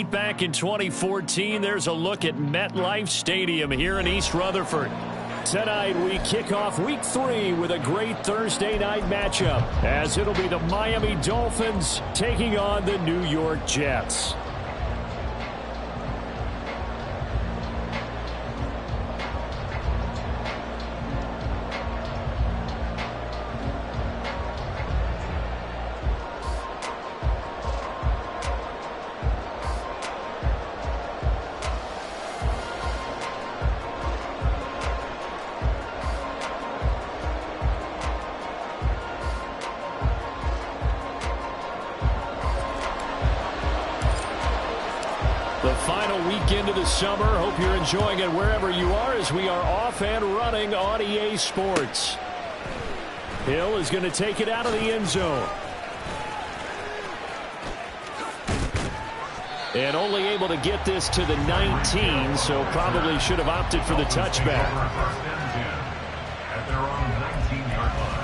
Back in 2014, there's a look at MetLife Stadium here in East Rutherford. Tonight, we kick off Week 3 with a great Thursday night matchup, as it'll be the Miami Dolphins taking on the New York Jets. The final weekend of the summer. Hope you're enjoying it wherever you are as we are off and running on EA Sports. Hill is going to take it out of the end zone. And only able to get this to the 19, so probably should have opted for the touchback. At their own 19-yard line.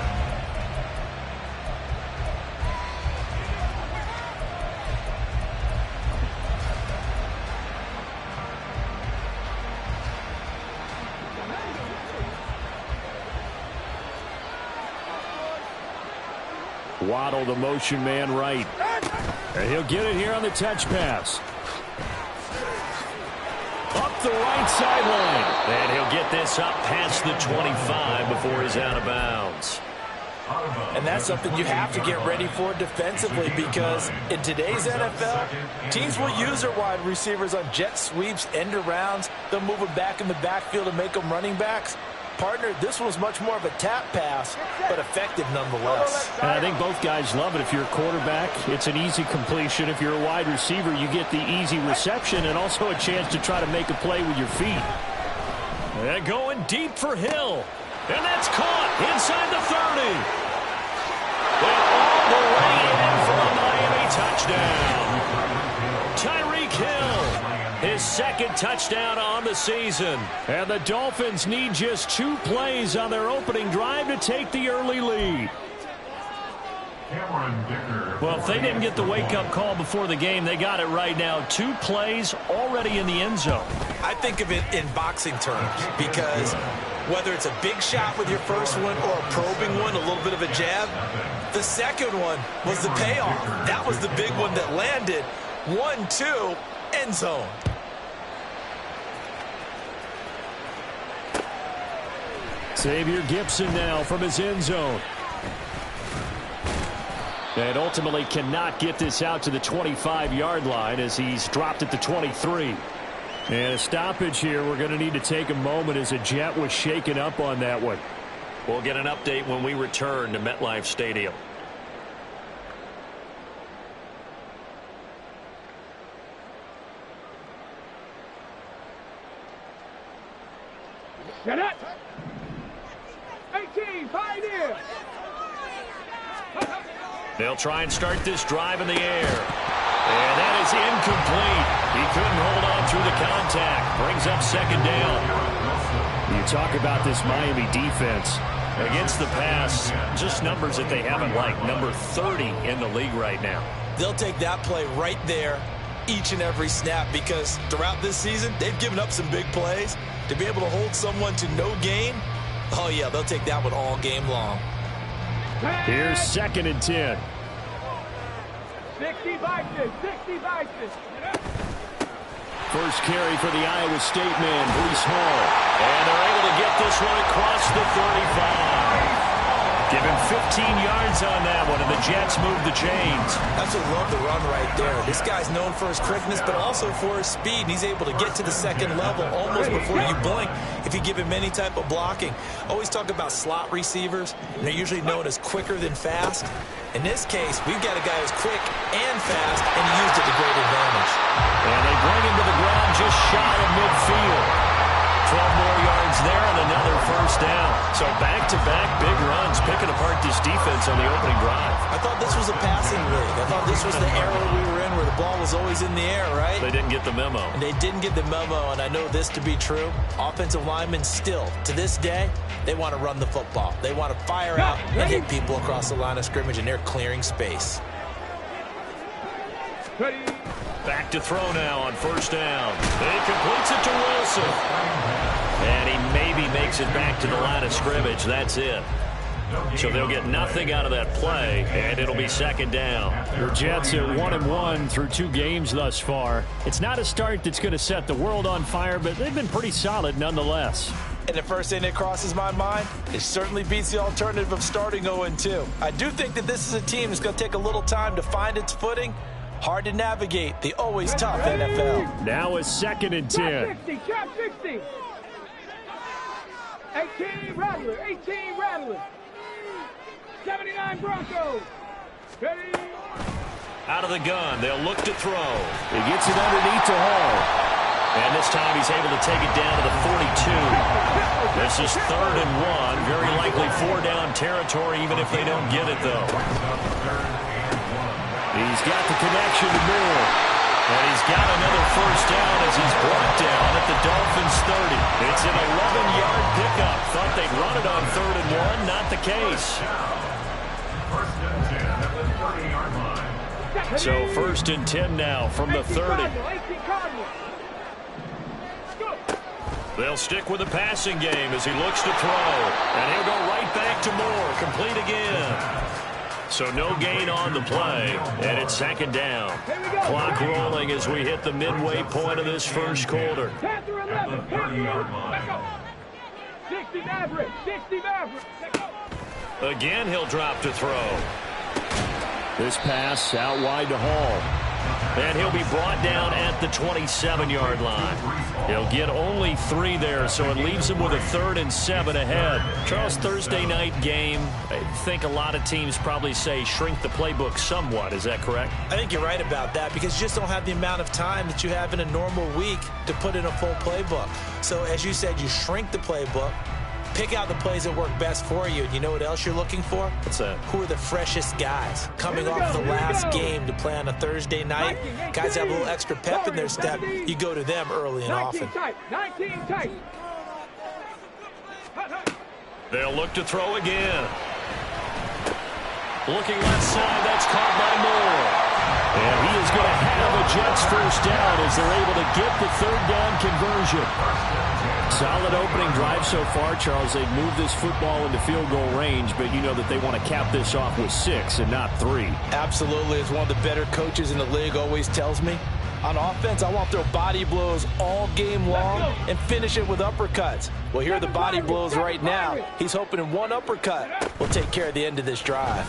Waddle, the motion man right. And he'll get it here on the touch pass. Up the right sideline. And he'll get this up past the 25 before he's out of bounds. And that's something you have to get ready for defensively, because in today's NFL, teams will use their wide receivers on jet sweeps, end arounds. They'll move them back in the backfield and make them running backs. Partner, this was much more of a tap pass, but effective nonetheless. And I think both guys love it. If you're a quarterback, it's an easy completion. If you're a wide receiver, you get the easy reception and also a chance to try to make a play with your feet. And going deep for Hill. And that's caught inside the 30. And all the way in for a Miami touchdown. Tyreek Hill. His second touchdown on the season. And the Dolphins need just 2 plays on their opening drive to take the early lead. Well, if they didn't get the wake-up call before the game, they got it right now. 2 plays already in the end zone. I think of it in boxing terms, because whether it's a big shot with your first one or a probing one, a little bit of a jab, the second one was the payoff. That was the big one that landed. 1-2, end zone. Xavier Gipson now from his end zone. And ultimately cannot get this out to the 25-yard line as he's dropped at the 23. And a stoppage here. We're going to need to take a moment as a Jet was shaken up on that one. We'll get an update when we return to MetLife Stadium. Get it! 18, Pioneer! They'll try and start this drive in the air. And that is incomplete. He couldn't hold on through the contact. Brings up second down. You talk about this Miami defense. Against the pass, just numbers that they haven't liked. Number 30 in the league right now. They'll take that play right there each and every snap, because throughout this season, they've given up some big plays. To be able to hold someone to no gain, oh yeah, they'll take that one all game long. Here's 2nd and 10. 60 Vikings, 60 Vikings. First carry for the Iowa State man, Breece Hall. And they're able to get this one across the 35. Give him 15 yards on that one, and the Jets move the chains. That's what love the run right there. This guy's known for his quickness, but also for his speed. And he's able to get to the second level almost before you blink if you give him any type of blocking. Always talk about slot receivers, and they're usually known as quicker than fast. In this case, we've got a guy who's quick and fast, and he used it to great advantage. And they bring him to the ground just shy of midfield. 12 more yards there and another first down. So back-to-back big runs, picking apart this defense on the opening drive. I thought this was a passing league. I thought this was the era we were in where the ball was always in the air, right? They didn't get the memo. And they didn't get the memo, and I know this to be true. Offensive linemen still, to this day, they want to run the football. They want to fire out and hit people across the line of scrimmage, and they're clearing space. Ready. Back to throw now on first down. He completes it to Wilson. And he maybe makes it back to the line of scrimmage. That's it. So they'll get nothing out of that play, and it'll be second down. Your Jets are 1-1 through 2 games thus far. It's not a start that's going to set the world on fire, but they've been pretty solid nonetheless. And the first thing that crosses my mind, it certainly beats the alternative of starting 0-2. I do think that this is a team that's going to take a little time to find its footing. Hard to navigate the always tough NFL. Now a 2nd and 10. 60, trap 60. 18 Rattler, 18 Rattler. 79 Broncos. Ready. Out of the gun, they'll look to throw. He gets it underneath to Hall. And this time he's able to take it down to the 42. This is 3rd and 1. Very likely 4-down territory, even if they don't get it, though. He's got the connection to Moore. And he's got another first down as he's brought down at the Dolphins' 30. It's an 11-yard pickup. Thought they'd run it on 3rd and 1. Not the case. So 1st and 10 now from the 30. They'll stick with the passing game as he looks to throw. And he'll go right back to Moore. Complete again. So no gain on the play. And it's 2nd down. Clock rolling as we hit the midway point of this first quarter. 60 Maverick, 60 Maverick. Again, he'll drop to throw. This pass out wide to Hall. And he'll be brought down at the 27-yard line. He'll get only 3 there, so it leaves him with a 3rd and 7 ahead. Charles, Thursday night game, I think a lot of teams probably say shrink the playbook somewhat. Is that correct? I think you're right about that because you just don't have the amount of time that you have in a normal week to put in a full playbook. So as you said, you shrink the playbook. Pick out the plays that work best for you. And you know what else you're looking for? What's that? Who are the freshest guys? Coming off the last game to play on a Thursday night. Guys have a little extra pep in their step. You go to them early and often. 19 tight. They'll look to throw again. Looking left side, that's caught by Moore. And he is going to have a Jets first down as they're able to get the 3rd down conversion. Solid opening drive so far, Charles. They've moved this football into field goal range, but you know that they want to cap this off with 6 and not 3. Absolutely. As one of the better coaches in the league always tells me, on offense, I want to throw body blows all game long and finish it with uppercuts. Well, here are the body blows right now. He's hoping in one uppercut will take care of the end of this drive.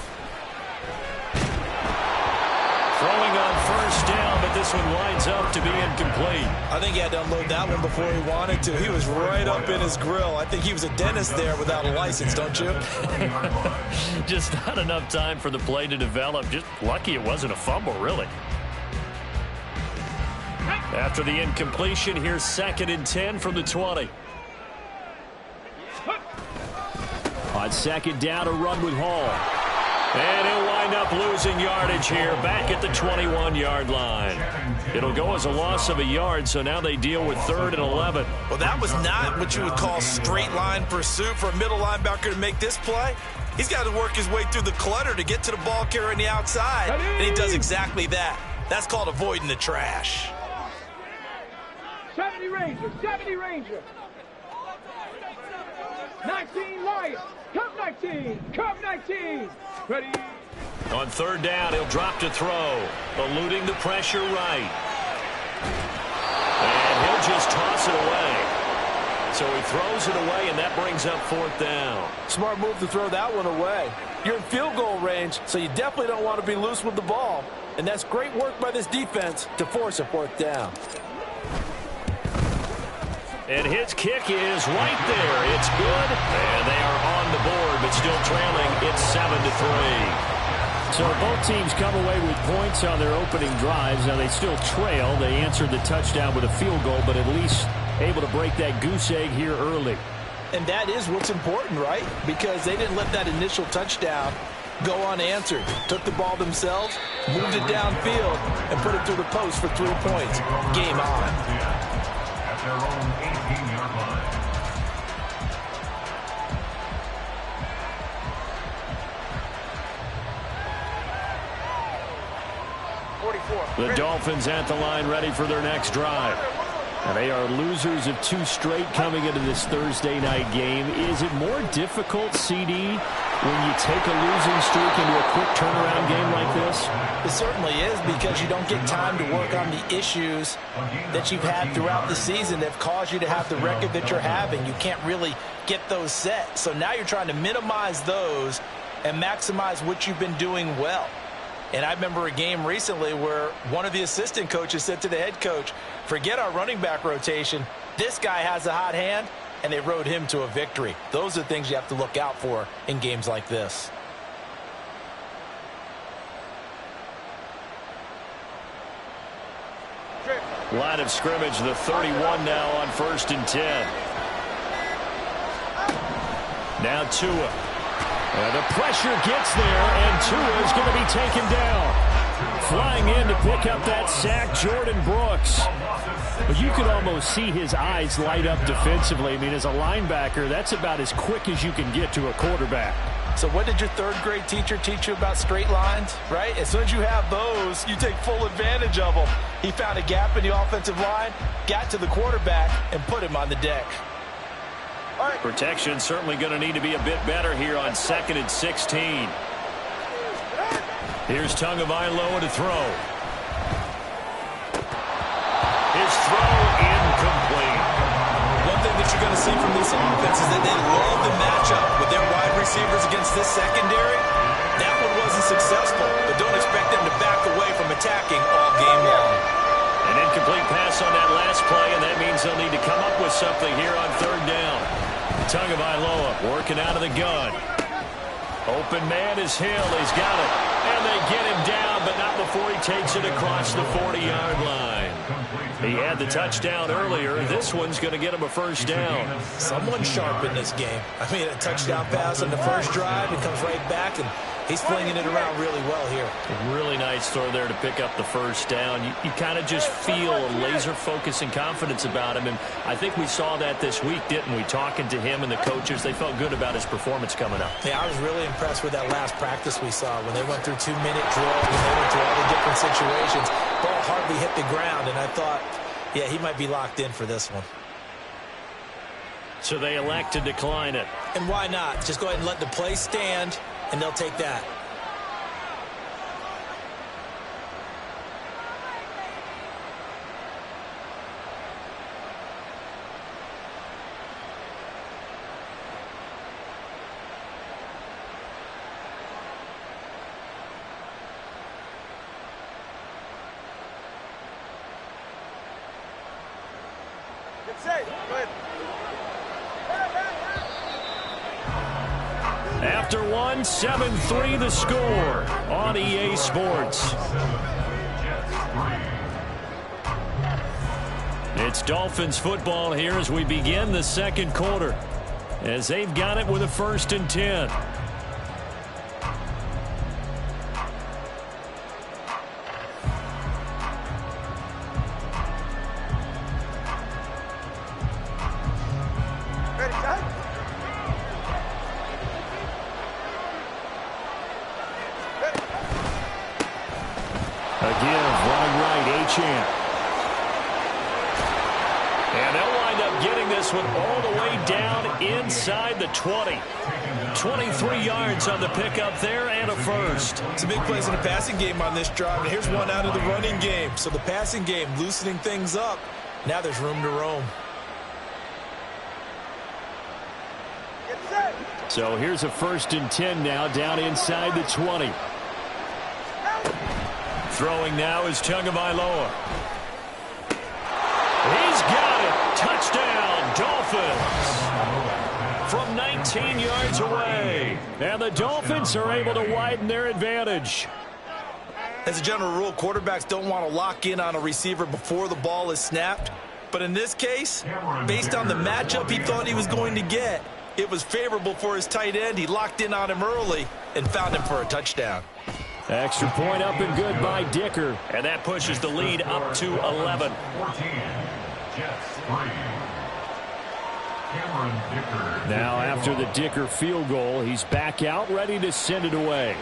Throwing on first down, but this one winds up to be incomplete. I think he had to unload that one before he wanted to. He was right up in his grill. I think he was a dentist there without a license, don't you? Just not enough time for the play to develop. Just lucky it wasn't a fumble, really. After the incompletion, here's 2nd and 10 from the 20. On 2nd down, a run with Hall. And he'll wind up losing yardage here back at the 21-yard line. It'll go as a loss of a yard, so now they deal with 3rd and 11. Well, that was not what you would call straight line pursuit for a middle linebacker to make this play. He's got to work his way through the clutter to get to the ball carrier on the outside, and he does exactly that. That's called avoiding the trash. 70 Ranger, 70 Ranger. 19 Lions, Cup 19, Cup 19. Ready. On 3rd down, he'll drop to throw, eluding the pressure right. And he'll just toss it away. So he throws it away, and that brings up 4th down. Smart move to throw that one away. You're in field goal range, so you definitely don't want to be loose with the ball. And that's great work by this defense to force a 4th down. And his kick is right there. It's good. And they are on the board, but still trailing. It's 7-3. So both teams come away with points on their opening drives. Now they still trail. They answered the touchdown with a field goal, but at least able to break that goose egg here early. And that is what's important, right? Because they didn't let that initial touchdown go unanswered. Took the ball themselves, moved it downfield, and put it through the post for 3 points. Game on. Their own 18-yard line. The Dolphins at the line ready for their next drive. And they are losers of 2 straight coming into this Thursday night game. Is it more difficult, CD, when you take a losing streak into a quick turnaround game like this? It certainly is, because you don't get time to work on the issues that you've had throughout the season that have caused you to have the record that you're having. You can't really get those set. So now you're trying to minimize those and maximize what you've been doing well. And I remember a game recently where one of the assistant coaches said to the head coach, forget our running back rotation. This guy has a hot hand, and they rode him to a victory. Those are things you have to look out for in games like this. Line of scrimmage, the 31 now on 1st and 10. Now Tua. The pressure gets there, and Tua is going to be taken down. Flying in to pick up that sack, Jordan Brooks. But you could almost see his eyes light up defensively. I mean, as a linebacker, that's about as quick as you can get to a quarterback. So what did your 3rd grade teacher teach you about straight lines, right? As soon as you have those, you take full advantage of them. He found a gap in the offensive line, got to the quarterback, and put him on the deck. Protection certainly going to need to be a bit better here on 2nd and 16. Here's Tagovailoa to throw. His throw incomplete. One thing that you're going to see from this offense is that they love the matchup with their wide receivers against this secondary. That one wasn't successful, but don't expect them to back away from attacking all game long. An incomplete pass on that last play, and that means they'll need to come up with something here on 3rd down. Tagovailoa working out of the gun. Open man is Hill. He's got it. And they get him down, but not before he takes it across the 40-yard line. He had the touchdown earlier. This one's going to get him a 1st down. Someone sharp in this game. I mean, a touchdown pass on the first drive. It comes right back, and he's flinging it around really well here. A really nice throw there to pick up the 1st down. You kind of just feel a laser focus and confidence about him, and I think we saw that this week, didn't we? Talking to him and the coaches, they felt good about his performance coming up. Yeah, I was really impressed with that last practice we saw when they went through 2-minute drills, when they went through all the different situations. Ball hardly hit the ground, and I thought, yeah, he might be locked in for this one. So they elect to decline it. And why not? Just go ahead and let the play stand, and they'll take that. After one, 7-3 the score on EA Sports. It's Dolphins football here as we begin the 2nd quarter, as they've got it with a 1st and 10. And they'll wind up getting this one all the way down inside the 20. 23 yards on the pickup there and a 1st. It's a big place in the passing game on this drive, and here's one out of the running game. So the passing game loosening things up. Now there's room to roam. So here's a 1st and 10 now down inside the 20. Throwing now is Tagovailoa. He's got it. Touchdown, Dolphins. From 19 yards away. And the Dolphins are able to widen their advantage. As a general rule, quarterbacks don't want to lock in on a receiver before the ball is snapped. But in this case, based on the matchup he thought he was going to get, it was favorable for his tight end. He locked in on him early and found him for a touchdown. Extra point up and good by Dicker. And that pushes the lead up to 11. 14, Jets 3. Cameron Dicker. Now after the Dicker field goal, he's back out ready to send it away.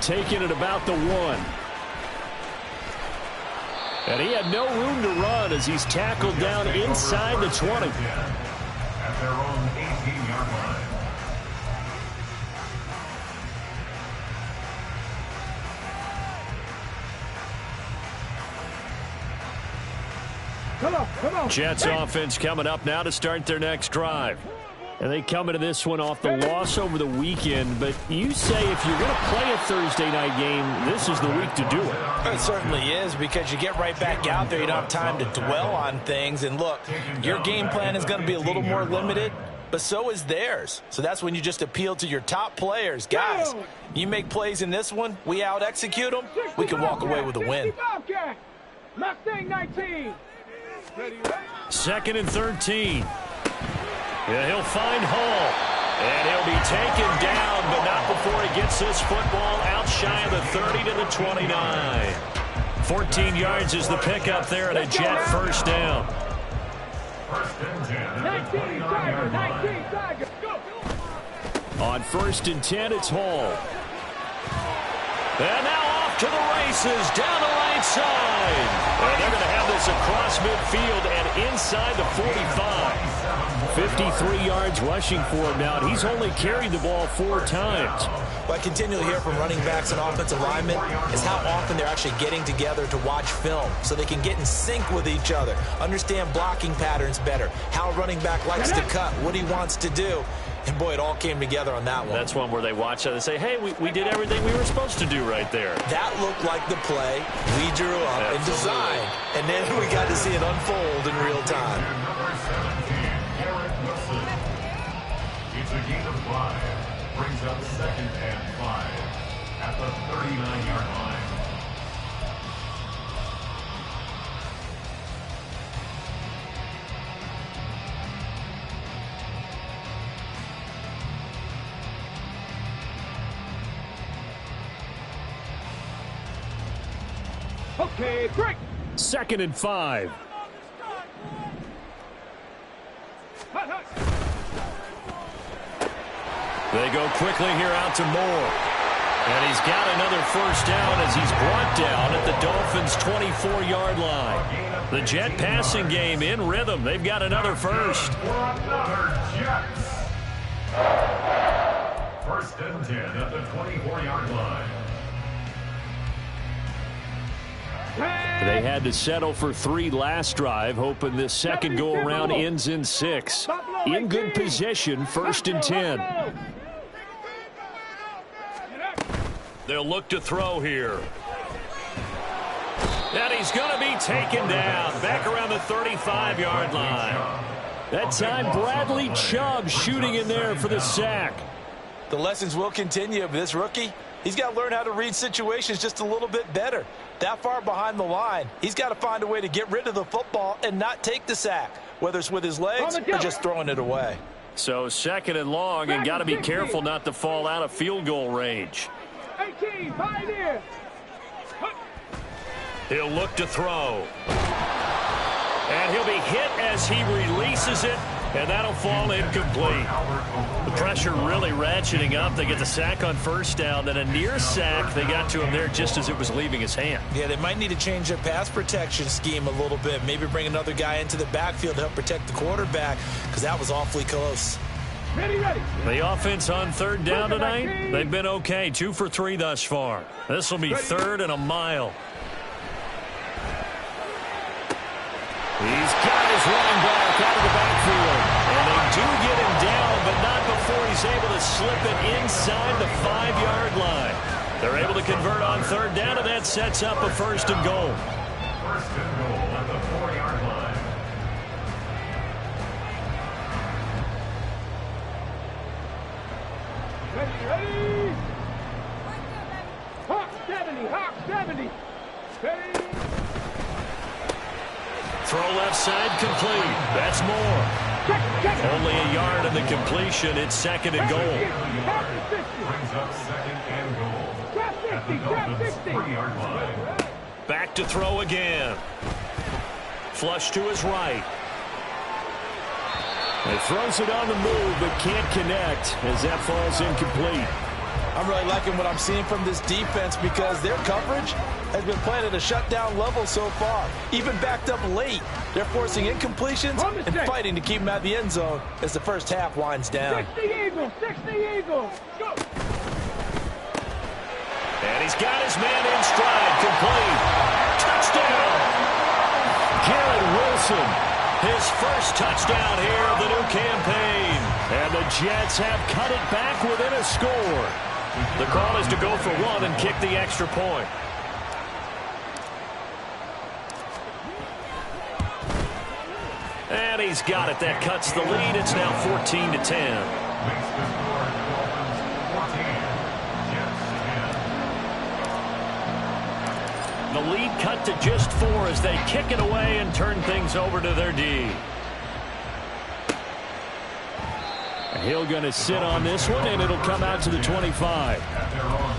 taken at about the 1. And he had no room to run as he's tackled down inside the 20. At their own 18-yard line. Come on. Jets offense coming up now to start their next drive. And they come into this one off the loss over the weekend. But you say if you're going to play a Thursday night game, this is the week to do it. It certainly is, because you get right back out there. You don't have time to dwell on things. And look, your game plan is going to be a little more limited, but so is theirs. So that's when you just appeal to your top players. Guys, you make plays in this one, we out-execute them, we can walk away with a win. Mustang 19. 2nd and 13. Yeah, he'll find Hall. And he'll be taken down, but not before he gets this football out shy of the 30 to the 29. 14 yards is the pickup there, and a Jet first down. 19 Tiger, 19 Tiger. Go. On 1st and 10, it's Hall. And now off to the races, down the right side. And they're going to have this across midfield and inside the 45. 53 yards rushing for him now, and he's only carried the ball 4 times. What I continually hear from running backs and offensive linemen is how often they're actually getting together to watch film so they can get in sync with each other, understand blocking patterns better, how a running back likes to cut, what he wants to do. And, boy, it all came together on that one. That's one where they watch it and say, hey, we did everything we were supposed to do right there. That looked like the play we drew up and designed. And then we got to see it unfold in real time. It's a gain of 5. Brings up 2nd and 5 at the 39-yard line. Okay, break. 2nd and 5. Hut. They go quickly here out to Moore. And he's got another first down as he's brought down at the Dolphins' 24-yard line. The Jet passing game in rhythm. They've got another first. For another Jets. 1st and 10 at the 24-yard line. They had to settle for 3 last drive, hoping this second go-around ends in 6. In good position, 1st and 10. They'll look to throw here. And he's going to be taken down, back around the 35-yard line. That time, Bradley Chubb shooting in there for the sack. The lessons will continue, but this rookie, he's got to learn how to read situations just a little bit better. That far behind the line, he's got to find a way to get rid of the football and not take the sack, whether it's with his legs or just throwing it away. So 2nd and long, and got to be careful not to fall out of field goal range. 18, Pioneer. He'll look to throw. And he'll be hit as he releases it, and that'll fall incomplete. The pressure really ratcheting up. They get the sack on 1st down, then a near sack. They got to him there just as it was leaving his hand. Yeah, they might need to change their pass protection scheme a little bit. Maybe bring another guy into the backfield to help protect the quarterback, because that was awfully close. Ready. The offense on 3rd down tonight, they've been okay. 2 for 3 thus far. This will be 3rd and a mile. He's got his running back out of the backfield. And they do get him down, but not before he's able to slip it inside the 5-yard line. They're able to convert on 3rd down, and that sets up a 1st and goal. 1st and goal at the 4-yard line. Ready. Hawk 70. Ready. Throw left side complete. That's Moore. Check. Only a yard in the completion. It's 2nd and goal. Brings up 2nd and goal at the Dolphins' 3-yard line. Back to throw again. Flush to his right. He throws it on the move, but can't connect as that falls incomplete. I'm really liking what I'm seeing from this defense because their coverage has been playing at a shutdown level so far. Even backed up late, they're forcing incompletions and fighting to keep them out of the end zone as the first half winds down. 60 Eagles, 60 Eagles. Go. And he's got his man in stride, complete. Touchdown! Garrett Wilson, his first touchdown here of the new campaign. And the Jets have cut it back within a score. The call is to go for one and kick the extra point. And he's got it. That cuts the lead. It's now 14-10. Makes the score Dolphins 14, Jets 10. The lead cut to just 4 as they kick it away and turn things over to their D. Hill going to sit on this one, and it'll come out to the 25. At their own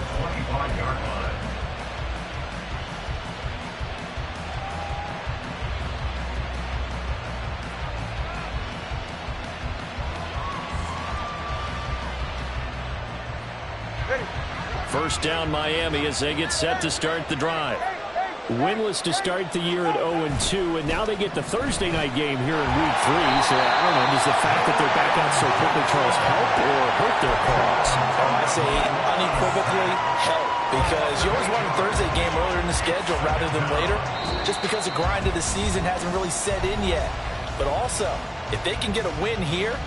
25-yard line. First down Miami as they get set to start the drive. Winless to start the year at 0-2, and now they get the Thursday night game here in Week 3. So, I don't know, does the fact that they're back out so quickly, Charles, help or hurt their cause? Oh, I say unequivocally help, because you always want a Thursday game earlier in the schedule rather than later, just because the grind of the season hasn't really set in yet. But also, if they can get a win here,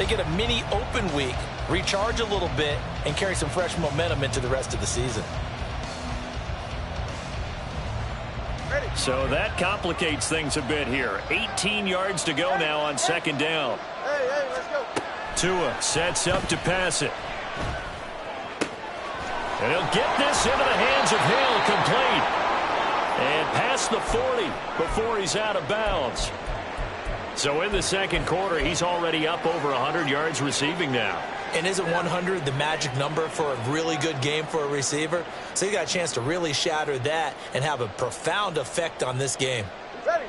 they get a mini open week, recharge a little bit, and carry some fresh momentum into the rest of the season. So that complicates things a bit here. 18 yards to go now on second down. Hey, let's go. Tua sets up to pass it. And he'll get this into the hands of Hill, complete. And past the 40 before he's out of bounds. So in the second quarter, he's already up over 100 yards receiving now. And isn't 100 the magic number for a really good game for a receiver? So you got a chance to really shatter that and have a profound effect on this game. Ready.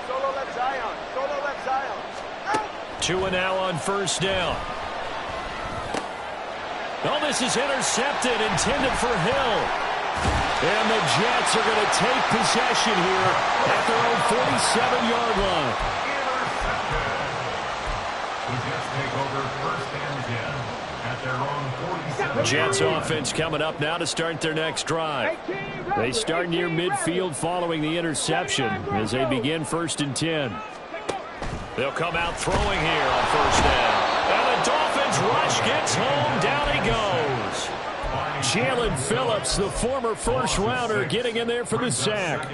Solo left Zion. Solo left Zion. Tua now on first down. Oh, this is intercepted, intended for Hill. And the Jets are going to take possession here at their own 47-yard line. The Jets take over first and 10 at their own 47. Jets offense coming up now to start their next drive. They start near midfield following the interception as they begin first and 10. They'll come out throwing here on first down. And the Dolphins rush gets home. Down he goes. Jalen Phillips, the former first-rounder, getting in there for the sack.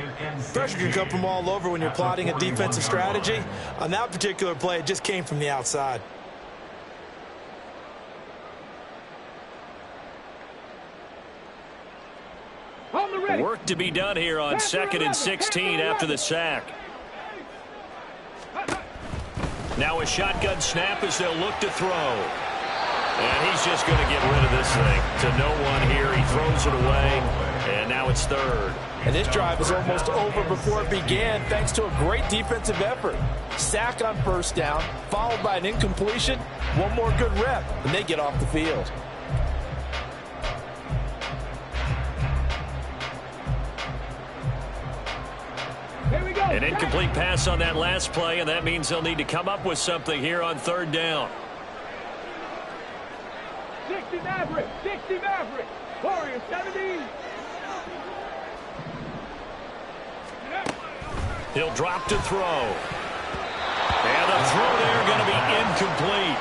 Pressure can come from all over when you're plotting a defensive strategy. On that particular play, it just came from the outside. Work to be done here on second and 16 after the sack. Now a shotgun snap as they'll look to throw. And he's just going to get rid of this thing. To no one here. He throws it away. And now it's third. And this drive is almost over before it began thanks to a great defensive effort. Sack on first down, followed by an incompletion. One more good rep, and they get off the field. Here we go. An incomplete pass on that last play, and that means they'll need to come up with something here on third down. 60 Maverick. 60 Maverick. Warriors 70. He'll drop to throw. And the throw there going to be incomplete.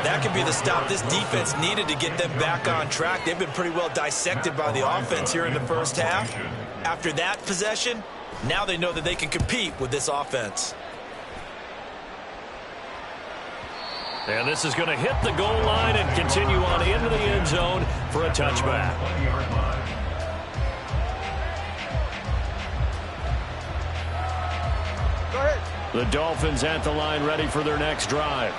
That could be the stop this defense needed to get them back on track. They've been pretty well dissected by the offense here in the first half. After that possession, now they know that they can compete with this offense. And this is going to hit the goal line and continue on into the end zone for a touchback. The Dolphins at the line ready for their next drive.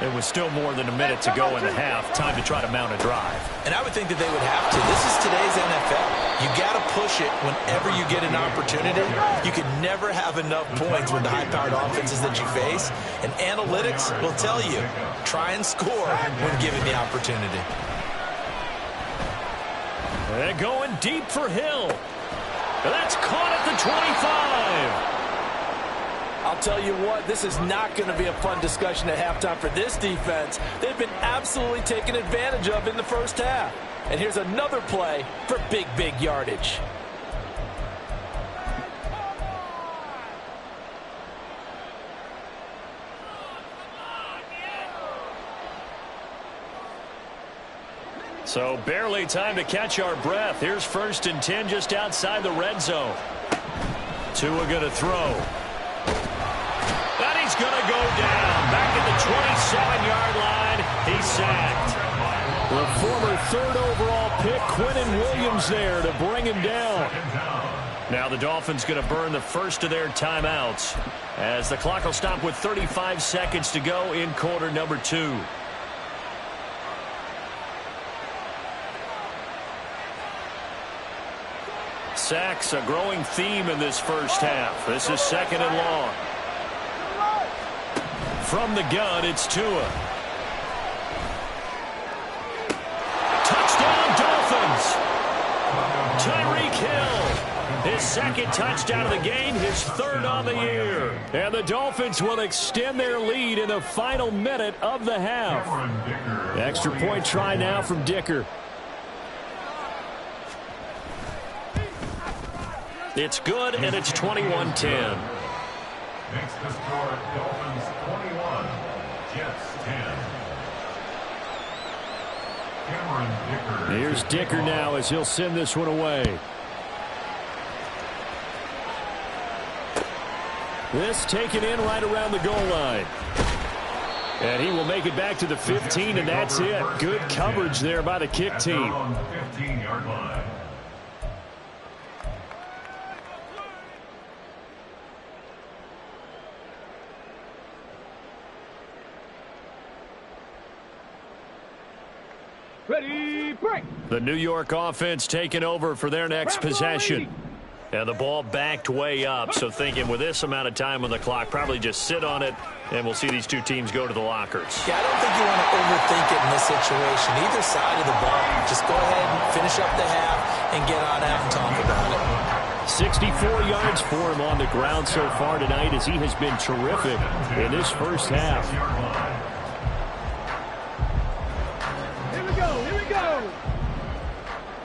It was still more than a minute to go in the half. Time to try to mount a drive. And I would think that they would have to. This is today's NFL. You got to push it whenever you get an opportunity. You can never have enough points with the high-powered offenses that you face. And analytics will tell you, try and score when given the opportunity. They're going deep for Hill. That's caught at the 25. I'll tell you what, this is not going to be a fun discussion at halftime for this defense. They've been absolutely taken advantage of in the first half. And here's another play for big, big yardage. So barely time to catch our breath. Here's 1st and 10 just outside the red zone. Tua going to throw. And he's going to go down. Back at the 27-yard line. He's sacked. The former 3rd overall pick, Quinnen Williams, there to bring him down. Now the Dolphins going to burn the first of their timeouts as the clock will stop with 35 seconds to go in quarter number 2. Sacks a growing theme in this first half. This is 2nd and long. From the gun, it's Tua. Touchdown, Dolphins! Tyreek Hill. His 2nd touchdown of the game, his 3rd on the year. And the Dolphins will extend their lead in the final minute of the half. Extra point try now from Dicker. It's good, and it's 21-10. Makes the score Dolphins 21, Jets 10. Here's Dicker now as he'll send this one away. This taken in right around the goal line. And he will make it back to the 15, and that's it. Good coverage there by the kick team. On the 15-yard line. Ready, break. The New York offense taking over for their next possession. And the ball backed way up, so thinking with this amount of time on the clock, probably just sit on it, and we'll see these two teams go to the lockers. Yeah, I don't think you want to overthink it in this situation. Either side of the ball, just go ahead and finish up the half and get on out and talk about it. 64 yards for him on the ground so far tonight as he has been terrific in this first half. Here we go, here we go.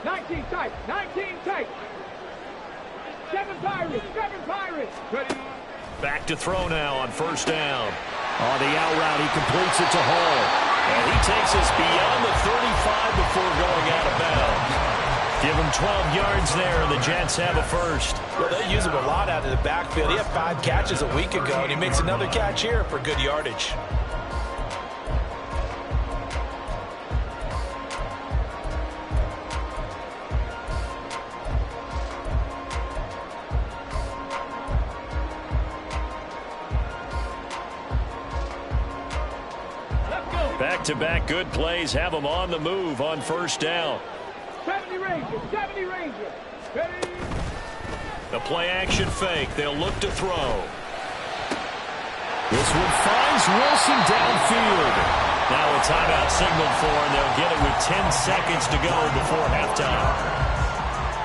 19 tight, 19 tight. 7 Pirates, 7 Pirates. Ready. Back to throw now on first down. On the out route, he completes it to Hall. And he takes us beyond the 35 before going out of bounds. Give him 12 yards there, and the Jets have a first. Well, they use him a lot out of the backfield. He had 5 catches a week ago, and he makes another catch here for good yardage. Back-to-back good plays have them on the move on first down. 70 Rangers, 70 Rangers. Ready. The play-action fake. They'll look to throw. This one finds Wilson downfield. Now a timeout signaled for, and they'll get it with 10 seconds to go before halftime.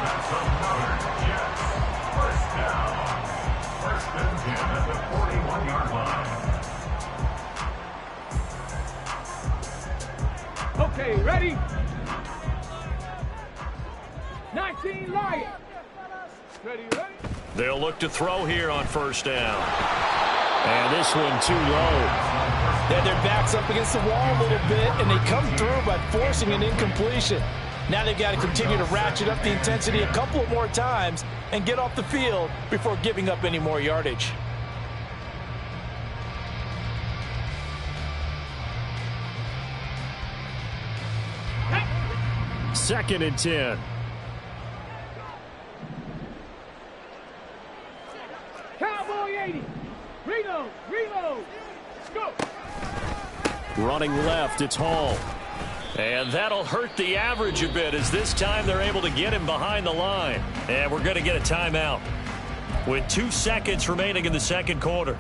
That's another Jets. First down. First and 10 at the 41-yard line. Okay, ready? 19 Lions. Ready, ready? They'll look to throw here on first down. And this one too low. Yeah, their back's up against the wall a little bit, and they come through by forcing an incompletion. Now they've got to continue to ratchet up the intensity a couple of more times and get off the field before giving up any more yardage. Second and 10. Cowboy 80. Reload, reload. Go. Running left, it's Hall. And that'll hurt the average a bit as this time they're able to get him behind the line. And we're going to get a timeout with 2 seconds remaining in the second quarter.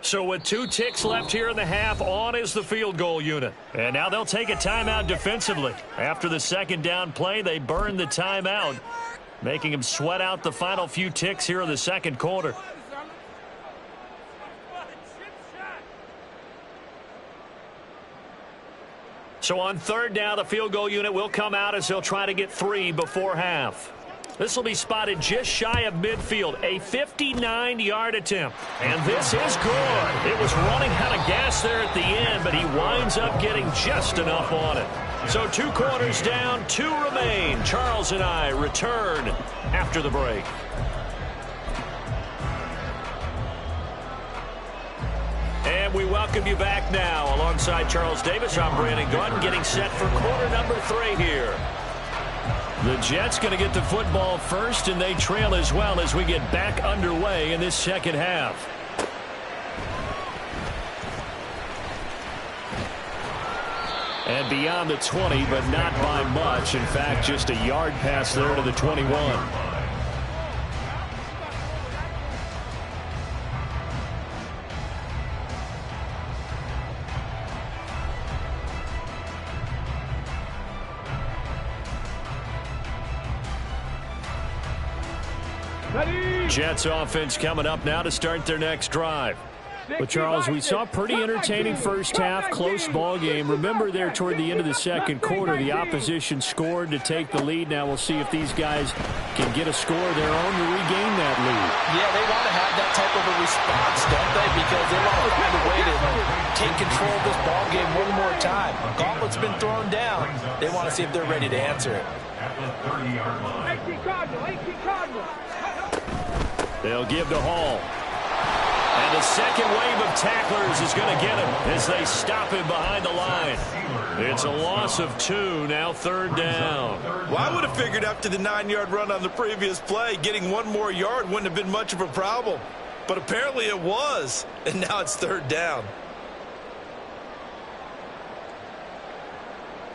So with 2 ticks left here in the half, on is the field goal unit. And now they'll take a timeout defensively. After the second down play, they burn the timeout, making them sweat out the final few ticks here in the second quarter. So on third down, the field goal unit will come out as they'll try to get 3 before half. This will be spotted just shy of midfield, a 59-yard attempt. And this is good. It was running out of gas there at the end, but he winds up getting just enough on it. So 2 quarters down, 2 remain. Charles and I return after the break. And we welcome you back now. Alongside Charles Davis, I'm Brandon Gordon, getting set for quarter number 3 here. The Jets going to get the football first, and they trail as well as we get back underway in this second half. And beyond the 20, but not by much. In fact, just a yard pass there to the 21. Jets offense coming up now to start their next drive. But, Charles, we saw a pretty entertaining first half, close ball game. Remember there toward the end of the second quarter, the opposition scored to take the lead. Now we'll see if these guys can get a score of their own to regain that lead. Yeah, they want to have that type of a response, don't they? Because they want to find a way to take control of this ball game one more time. Gauntlet's been thrown down. They want to see if they're ready to answer it. At the 30-yard line. 18 Cardinals. They'll give to Hall. And the second wave of tacklers is going to get him as they stop him behind the line. It's a loss of 2, now third down. Well, I would have figured after the 9-yard run on the previous play, getting 1 more yard wouldn't have been much of a problem. But apparently it was, and now it's third down.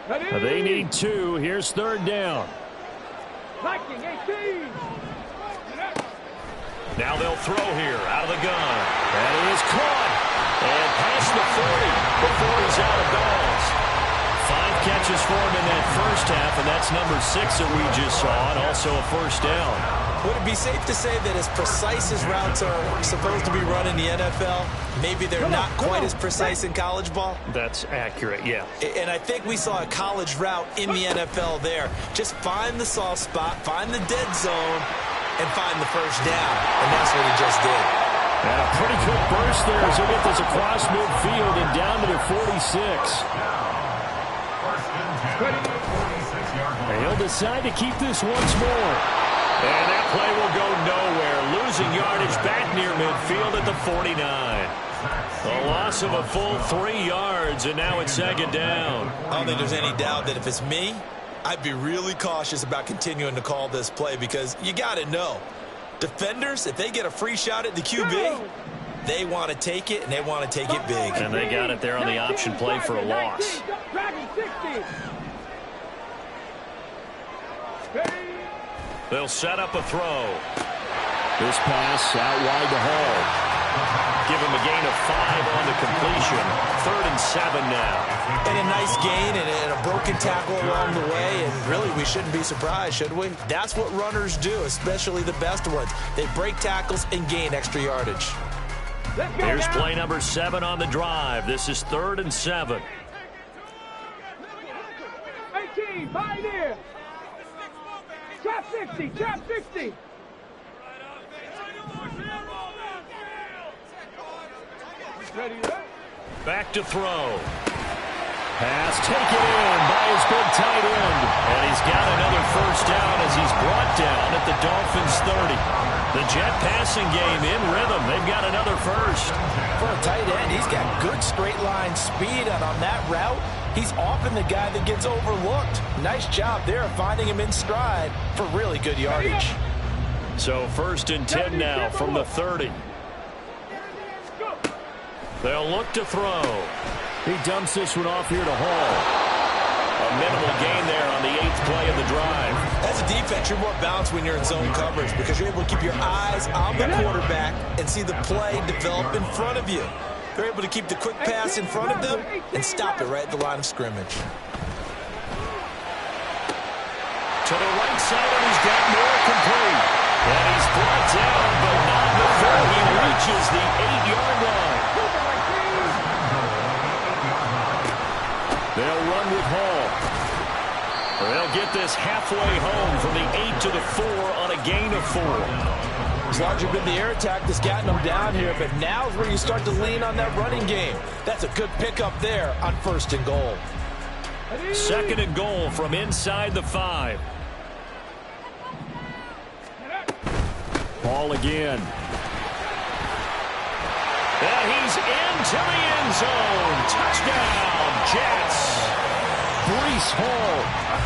They need 2. Here's third down. Liking 18. Now they'll throw here out of the gun. That is caught. And past the 40 before he's out of bounds. 5 catches for him in that first half, and that's number 6 that we just saw, and also a first down. Would it be safe to say that as precise as routes are supposed to be run in the NFL, maybe they're not quite as precise in college ball? That's accurate, yeah. And I think we saw a college route in the NFL there. Just find the soft spot, find the dead zone, and find the first down. And that's what he just did. And a pretty quick burst there as he'll get this across midfield and down to the 46. And he'll decide to keep this once more. And that play will go nowhere. Losing yardage back near midfield at the 49. A loss of a full 3 yards, and now it's second down. I don't think there's any doubt that if it's me, I'd be really cautious about continuing to call this play because you got to know, defenders, if they get a free shot at the QB, they want to take it, and they want to take it big. And they got it there on the option play for a loss. They'll set up a throw. This pass out wide to Hall. Give him a gain of 5 on the completion. 3rd and 7 now. And a nice gain and a broken tackle along the way. And really, we shouldn't be surprised, should we? That's what runners do, especially the best ones. They break tackles and gain extra yardage. Here's play number 7 on the drive. This is 3rd and 7. 18, Pioneer. Trap 60, trap 60. Back to throw. Pass taken in by his big tight end. And he's got another first down as he's brought down at the Dolphins' 30. The Jet passing game in rhythm. They've got another first. For a tight end, he's got good straight line speed, and on that route, he's often the guy that gets overlooked. Nice job there finding him in stride for really good yardage. So 1st and 10 now from the 30. They'll look to throw. He dumps this one off here to Hall. A minimal gain there on the 8th play of the drive. As a defense, you're more balanced when you're in zone coverage because you're able to keep your eyes on the quarterback and see the play develop in front of you. They're able to keep the quick pass in front of them and stop it right at the line of scrimmage. To the right side, and he's got more complete. And he's brought down, but not before he reaches the 8-yard line. They'll run with Hall. They'll get this halfway home from the 8 to the 4 on a gain of 4. It's largely been the air attack that's gotten them down here, but now's where you start to lean on that running game. That's a good pickup there on 1st and goal. 2nd and goal from inside the 5. Hall again. And he's into the end zone. Touchdown, Jets. Breece Hall,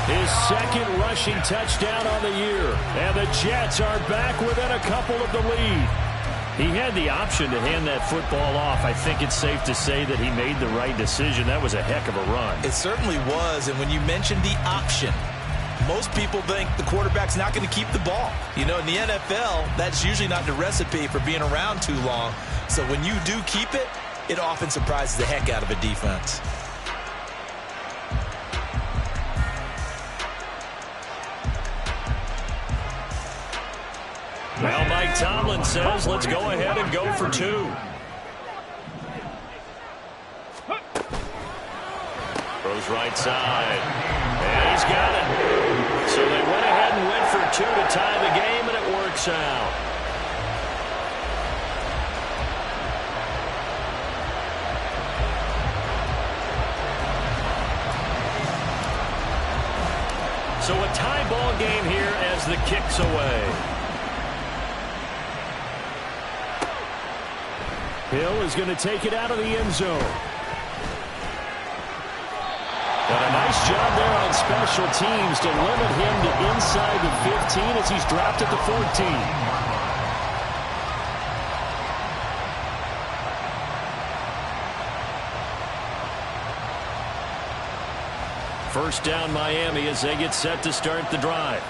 his 2nd rushing touchdown on the year. And the Jets are back within a couple of the lead. He had the option to hand that football off. I think it's safe to say that he made the right decision. That was a heck of a run. It certainly was, and when you mentioned the option, most people think the quarterback's not going to keep the ball. You know, in the NFL, that's usually not the recipe for being around too long. So when you do keep it, it often surprises the heck out of a defense. Well, Mike Tomlin says, let's go ahead and go for 2. Throws right side. And he's got it. So they went ahead and went for 2 to tie the game, and it works out. So a tie ball game here as the kick's away. Hill is going to take it out of the end zone. And a nice job there on special teams to limit him to inside the 15 as he's dropped at the 14. First down Miami as they get set to start the drive.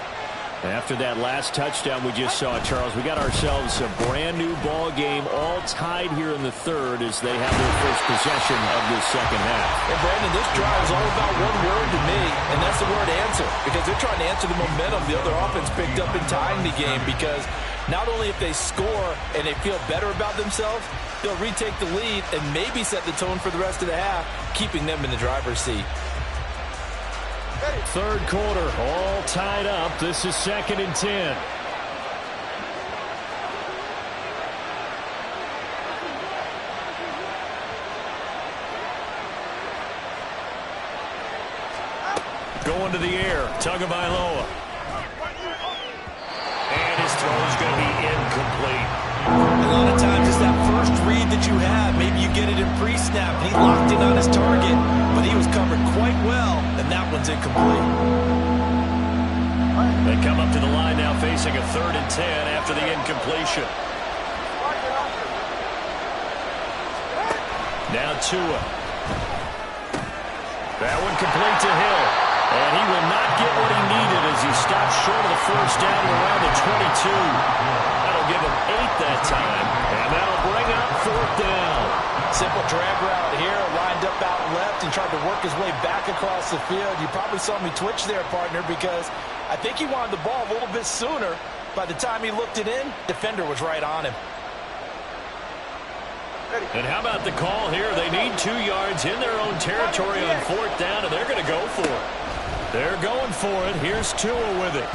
After that last touchdown we just saw, Charles, we got ourselves a brand new ball game, all tied here in the 3rd as they have their first possession of this 2nd half. And Brandon, this drive is all about one word to me, and that's the word answer, because they're trying to answer the momentum the other offense picked up in tying the game, because not only if they score and they feel better about themselves, they'll retake the lead and maybe set the tone for the rest of the half, keeping them in the driver's seat. 3rd quarter, all tied up. This is 2nd and 10. Going to the air, Tagovailoa. And his throw is going to be incomplete. A lot of times it's that first read that you have. Maybe you get it in pre-snap, and he locked in on his target, but he was covered quite well, and that one's incomplete. They come up to the line now facing a 3rd and 10 after the incompletion. Now Tua. That one complete to Hill. And he will not get what he needed as he stopped short of the first down around the 22. That'll give him 8 that time. And that'll bring up 4th down. Simple drag route here, lined up out left and tried to work his way back across the field. You probably saw me twitch there, partner, because I think he wanted the ball a little bit sooner. By the time he looked it in, defender was right on him. And how about the call here? They need 2 yards in their own territory on 4th down, and they're going to go for it. They're going for it. Here's Tua with it.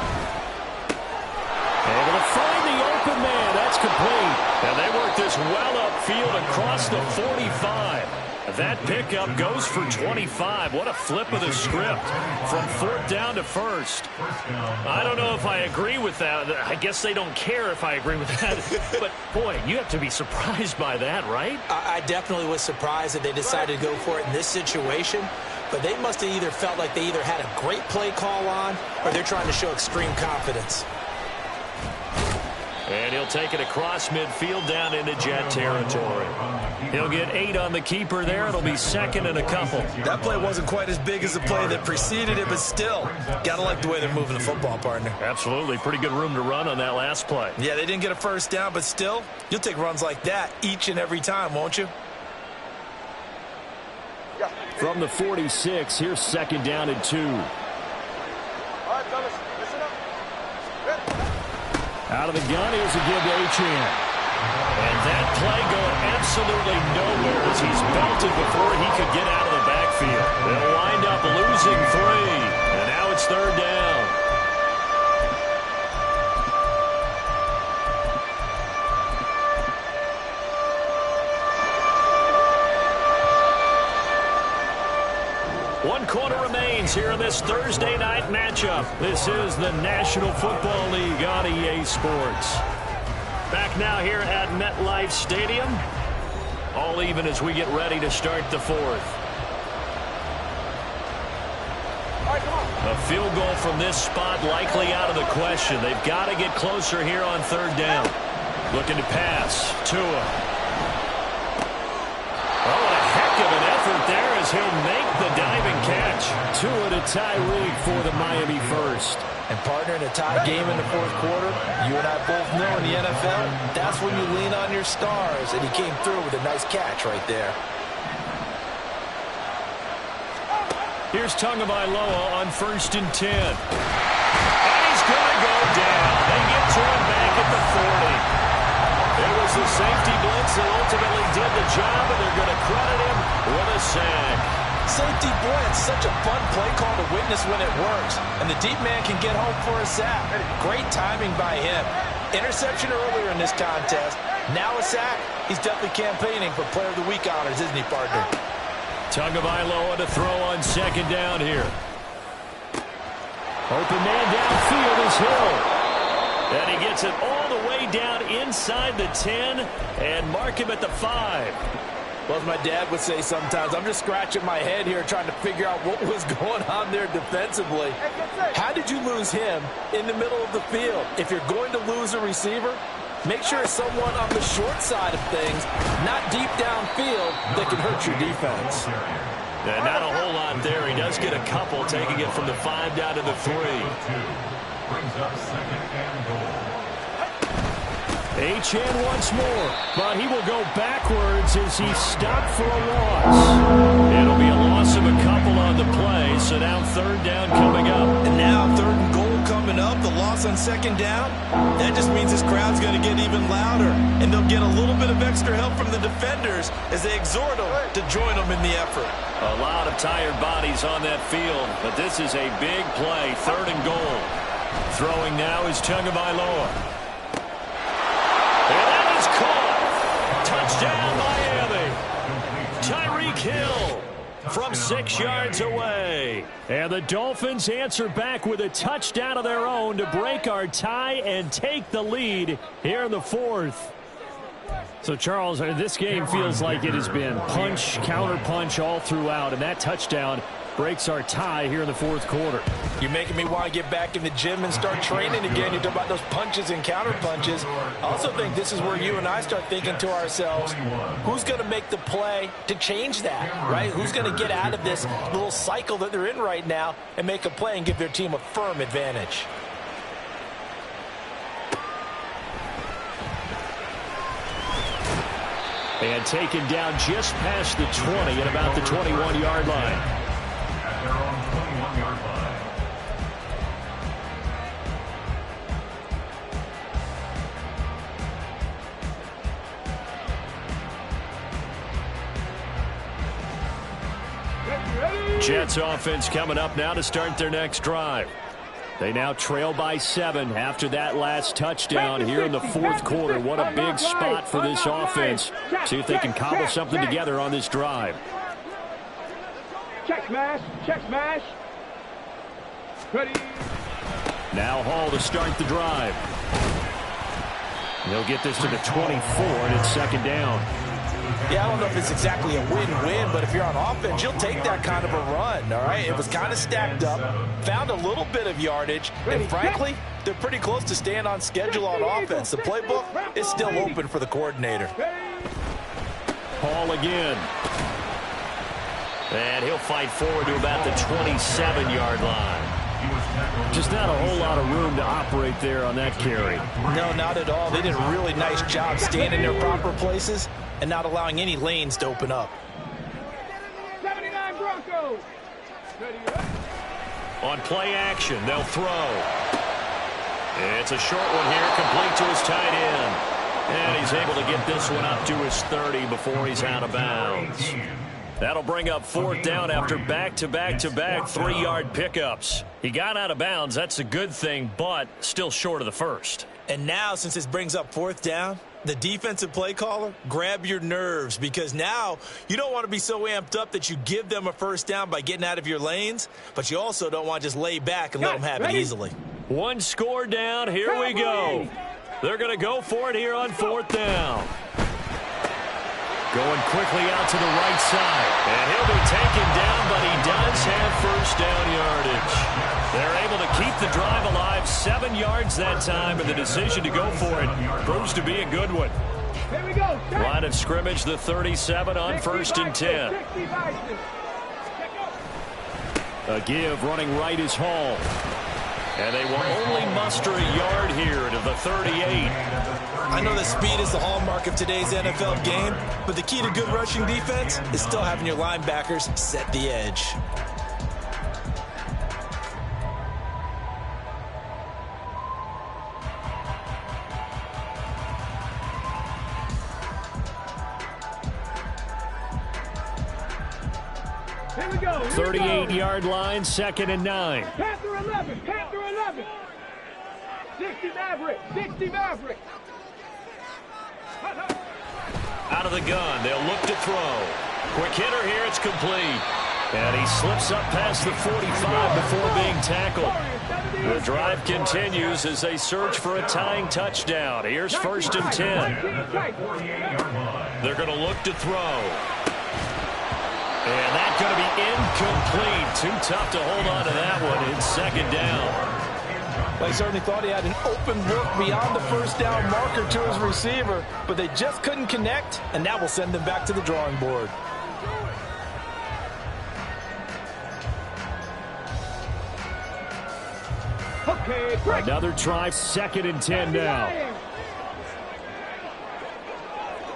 Able to find the open man. That's complete. And they work this well upfield across the 45. That pickup goes for 25. What a flip of the script from 4th down to 1st. I don't know if I agree with that. I guess they don't care if I agree with that. But, boy, you have to be surprised by that, right? I definitely was surprised that they decided to go for it in this situation. But they must have either felt like they either had a great play call on or they're trying to show extreme confidence. And he'll take it across midfield down into Jet territory. He'll get 8 on the keeper there. It'll be 2nd and a couple. That play wasn't quite as big as the play that preceded it, but still, got to like the way they're moving the football, partner. Absolutely. Pretty good room to run on that last play. Yeah, they didn't get a first down, but still, you'll take runs like that each and every time, won't you? From the 46, here's 2nd down and 2. All right, fellas, listen up. Out of the gun, here's a give to Achane. And that play going absolutely nowhere as he's belted before he could get out of the backfield. They'll wind up losing 3. And now it's 3rd down. One quarter remains here in this Thursday night matchup. This is the National Football League on EA Sports. Back now here at MetLife Stadium. All even as we get ready to start the 4th. A field goal from this spot likely out of the question. They've got to get closer here on 3rd down. Looking to pass. Tua. Of an effort there as he'll make the diving catch. Tua to Tyreek for the Miami first. And partner, in a tie game in the 4th quarter, you and I both know in the NFL, that's when you lean on your stars. And he came through with a nice catch right there. Here's Tagovailoa on 1st and 10. And he's going to go down. They get to him back at the 40. It was the safety blitz that ultimately did the job, and they're going to credit him with a sack. Safety blitz, such a fun play call to witness when it works. And the deep man can get home for a sack. Great timing by him. Interception earlier in this contest. Now a sack. He's definitely campaigning for Player of the Week honors, isn't he, partner? Tagovailoa to throw on 2nd down here. Open man downfield is Hill. And he gets it all the way down inside the 10 and mark him at the 5. Well, as my dad would say sometimes, I'm just scratching my head here trying to figure out what was going on there defensively. How did you lose him in the middle of the field? If you're going to lose a receiver, make sure it's someone on the short side of things, not deep downfield, that can hurt your defense. Yeah, not a whole lot there. He does get a couple, taking it from the 5 down to the 3. Brings up 2nd and goal. Achane once more, but he will go backwards as he's stopped for a loss. It'll be a loss of a couple on the play, so now 3rd down coming up. And now 3rd and goal coming up, the loss on 2nd down. That just means this crowd's going to get even louder, and they'll get a little bit of extra help from the defenders as they exhort them to join them in the effort. A lot of tired bodies on that field, but this is a big play, 3rd and goal. Throwing now is Tagovailoa. And that is caught. Touchdown, Miami. Tyreek Hill from 6 yards away. And the Dolphins answer back with a touchdown of their own to break our tie and take the lead here in the 4th. So, Charles, this game feels like it has been punch, counter-punch all throughout, and that touchdown breaks our tie here in the 4th quarter. You're making me want to get back in the gym and start training again. You talk about those punches and counter punches. I also think this is where you and I start thinking to ourselves, who's going to make the play to change that, right? Who's going to get out of this little cycle that they're in right now and make a play and give their team a firm advantage? And taken down just past the 20 at about the 21-yard line. At their own 21-yard line. Jets offense coming up now to start their next drive. They now trail by 7 after that last touchdown here in the fourth quarter. What a big spot for this offense. See if they can cobble something together on this drive. Check smash. Check smash. Ready. Now Hall to start the drive. He'll get this to the 24, and it's second down. Yeah, I don't know if it's exactly a win-win, but if you're on offense, you'll take that kind of a run, all right? It was kind of stacked up, found a little bit of yardage, and frankly, they're pretty close to staying on schedule on offense. The playbook is still open for the coordinator. Hall again. And he'll fight forward to about the 27-yard line. Just not a whole lot of room to operate there on that carry. No, not at all. They did a really nice job staying in their proper places and not allowing any lanes to open up. 79 Broncos. On play action, they'll throw. It's a short one here, complete to his tight end. And he's able to get this one up to his 30 before he's out of bounds. That'll bring up fourth down after back-to-back-to-back 3-yard pickups. He got out of bounds. That's a good thing, but still short of the first. And now, since this brings up fourth down, the defensive play caller, grab your nerves, because now you don't want to be so amped up that you give them a first down by getting out of your lanes, but you also don't want to just lay back and let them have it easily. One score down. Here we go. They're going to go for it here on fourth down. Going quickly out to the right side. And he'll be taken down, but he does have first down yardage. They're able to keep the drive alive, 7 yards that time, and the decision to go for it proves to be a good one. Here we go. Line of scrimmage, the 37 on first and 10. A give running right is Hall. And they will only muster a yard here to the 38. I know that speed is the hallmark of today's NFL game, but the key to good rushing defense is still having your linebackers set the edge. Here we go. 38-yard line, 2nd and 9. Panther 11. Panther 11. 60 Maverick. 60 Maverick. Out of the gun, they'll look to throw. Quick hitter here, it's complete. And he slips up past the 45 before being tackled. The drive continues as they search for a tying touchdown. Here's first and 10. They're going to look to throw. And that's going to be incomplete. Too tough to hold on to that one. It's second down. Well, he certainly thought he had an open look beyond the first down marker to his receiver, but they just couldn't connect, and that will send them back to the drawing board. Okay, great. Another try, 2nd and 10 now.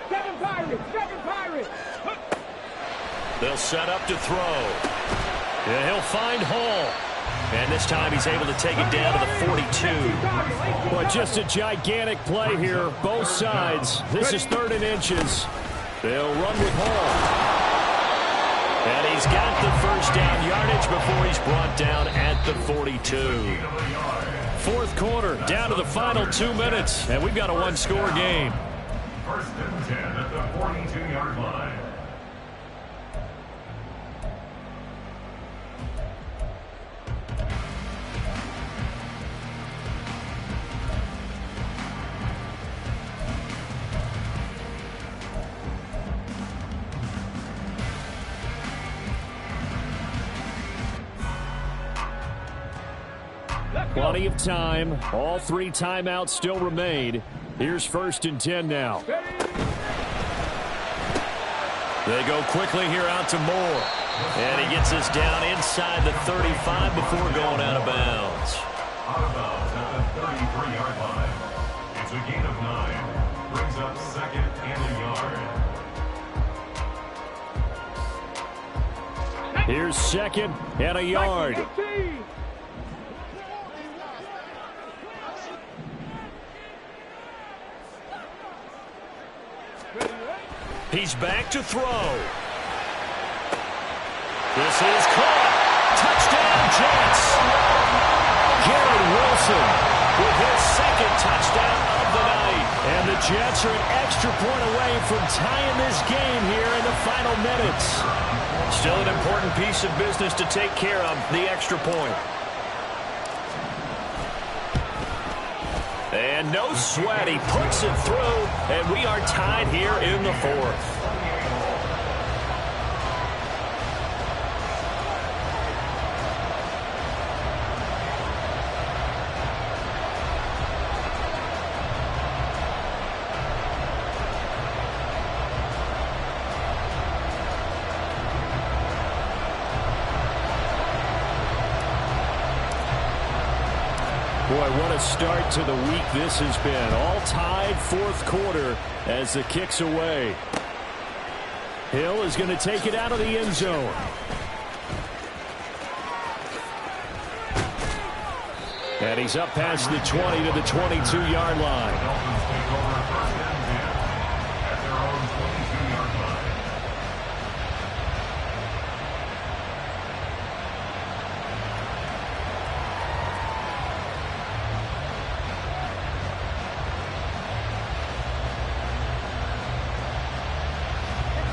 7 Pirates. 7 Pirates. They'll set up to throw. And he'll find Hall. And this time he's able to take it down to the 42. Boy, just a gigantic play here, both sides. This is 3rd and inches. They'll run with Hall. And he's got the first down yardage before he's brought down at the 42. Fourth quarter, down to the final 2 minutes, and we've got a one-score game. First and 10 at the 42-yard line. Plenty of time. All 3 timeouts still remain. Here's first and 10 now. They go quickly here out to Moore. And he gets us down inside the 35 before going out of bounds. Out of bounds at the 33-yard line. It's a gain of 9. Brings up 2nd and a yard. Here's 2nd and a yard. He's back to throw. This is caught. Touchdown, Jets. Garrett Wilson with his second touchdown of the night. And the Jets are an extra point away from tying this game here in the final minutes. Still an important piece of business to take care of, the extra point. And no sweat, he puts it through, and we are tied here in the fourth. Boy, what a start to the week this has been. All tied fourth quarter as the kick's away. Hill is going to take it out of the end zone. And he's up past the 20 to the 22-yard line. Dolphins take over first and 10 at their own 22-yard line.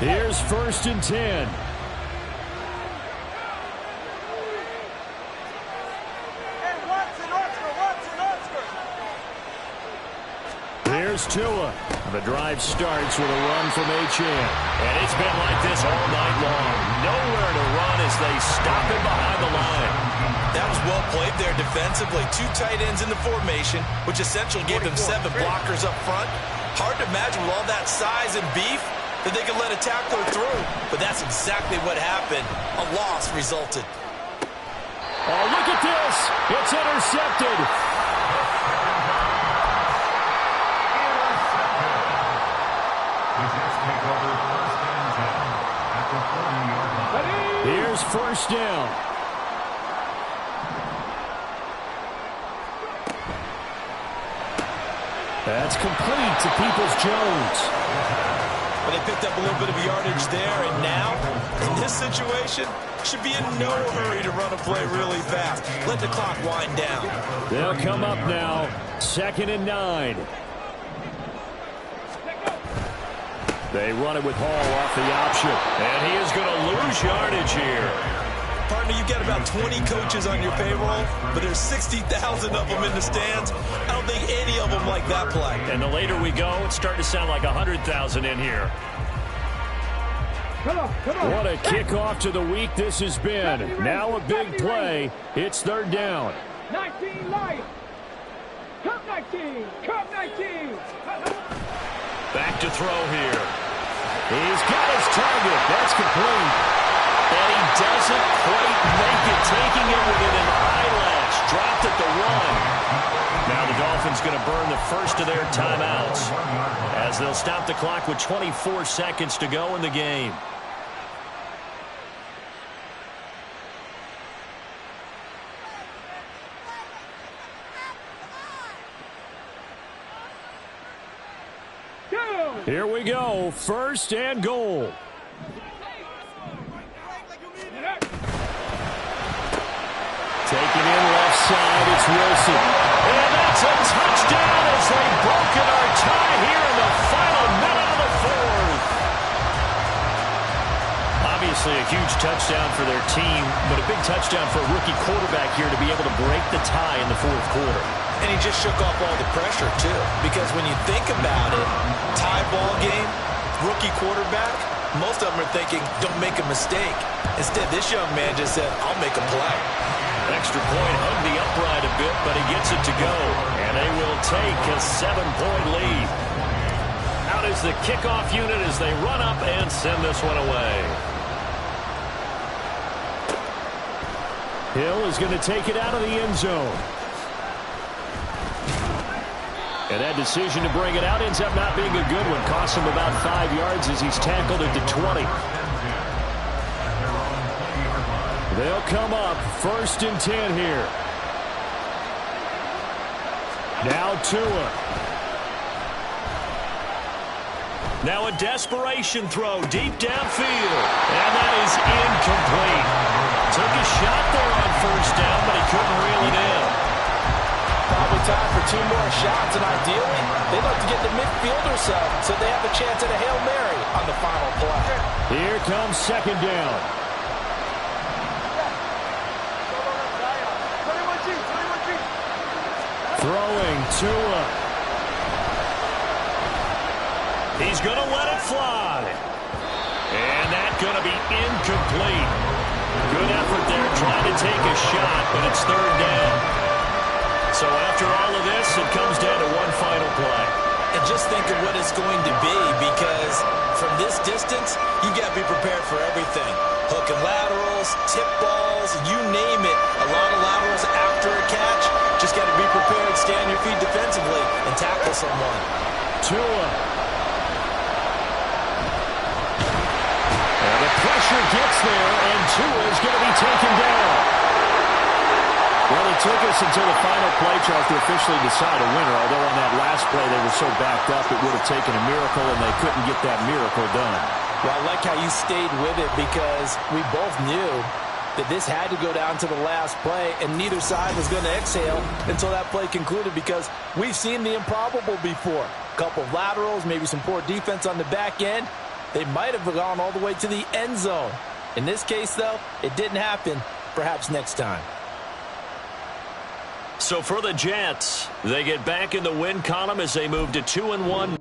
Here's first and 10. Here's Tua. The drive starts with a run from Achane. And it's been like this all night long. Nowhere to run as they stop him behind the line. That was well played there defensively. Two tight ends in the formation, which essentially gave them 7 blockers up front. Hard to imagine with all that size and beef that they could let a tackler through. But that's exactly what happened. A loss resulted. Oh, look at this. It's intercepted. The Jets take over first and 10 at the 40-yard line. Here's first down. That's complete to Peoples-Jones. But they picked up a little bit of yardage there, and now, in this situation, should be in no hurry to run a play really fast. Let the clock wind down. They'll come up now, 2nd and 9. They run it with Hall off the option. And he is going to lose yardage here. Partner, you've got about 20 coaches on your payroll, but there's 60,000 of them in the stands. I don't think any of them like that play. And the later we go, it's starting to sound like 100,000 in here. Come on. What a kickoff to the week this has been. Now a big play. It's 3rd down. 19 light. Cup 19. Cup 19. Back to throw here. He's got his target. That's complete. And he doesn't quite make it, taking it within an eyelash. Dropped at the 1. Now the Dolphins going to burn the first of their timeouts as they'll stop the clock with 24 seconds to go in the game. Here we go. 1st and goal. Taking in left side, it's Wilson. And that's a touchdown as they've broken our tie here in the final minute of the 4th. Obviously a huge touchdown for their team, but a big touchdown for a rookie quarterback here to be able to break the tie in the 4th quarter. And he just shook off all the pressure, too. Because when you think about it, tie ball game, rookie quarterback, most of them are thinking, don't make a mistake. Instead, this young man just said, I'll make a play. Extra point hung the upright a bit, but he gets it to go. And they will take a 7-point lead. Out is the kickoff unit as they run up and send this one away. Hill is going to take it out of the end zone. And that decision to bring it out ends up not being a good one. Costs him about 5 yards as he's tackled at the 20. They'll come up 1st and 10 here. Now Tua. Now a desperation throw deep downfield. And that is incomplete. Took a shot there on 1st down, but he couldn't reel it in. time for 2 more shots, and ideally, they'd like to get the midfielder so they have a chance at a Hail Mary on the final play. Here comes second down. Throwing Tua. He's going to let it fly. And that's going to be incomplete. Good effort there trying to take a shot, but it's third down. So after all of this, it comes down to one final play. And just think of what it's going to be, because from this distance, you got to be prepared for everything. Hook and laterals, tip balls, you name it. A lot of laterals after a catch. Just got to be prepared, stay on your feet defensively, and tackle someone. Tua. And the pressure gets there, and Tua is going to be taken down. Well, it took us until the final play, Charles, to officially decide a winner. Although on that last play they were so backed up, it would have taken a miracle, and they couldn't get that miracle done. Well, I like how you stayed with it, because we both knew that this had to go down to the last play, and neither side was going to exhale until that play concluded, because we've seen the improbable before. A couple of laterals, maybe some poor defense on the back end. They might have gone all the way to the end zone. In this case, though, it didn't happen. Perhaps next time. So for the Jets, they get back in the win column as they move to 2-1.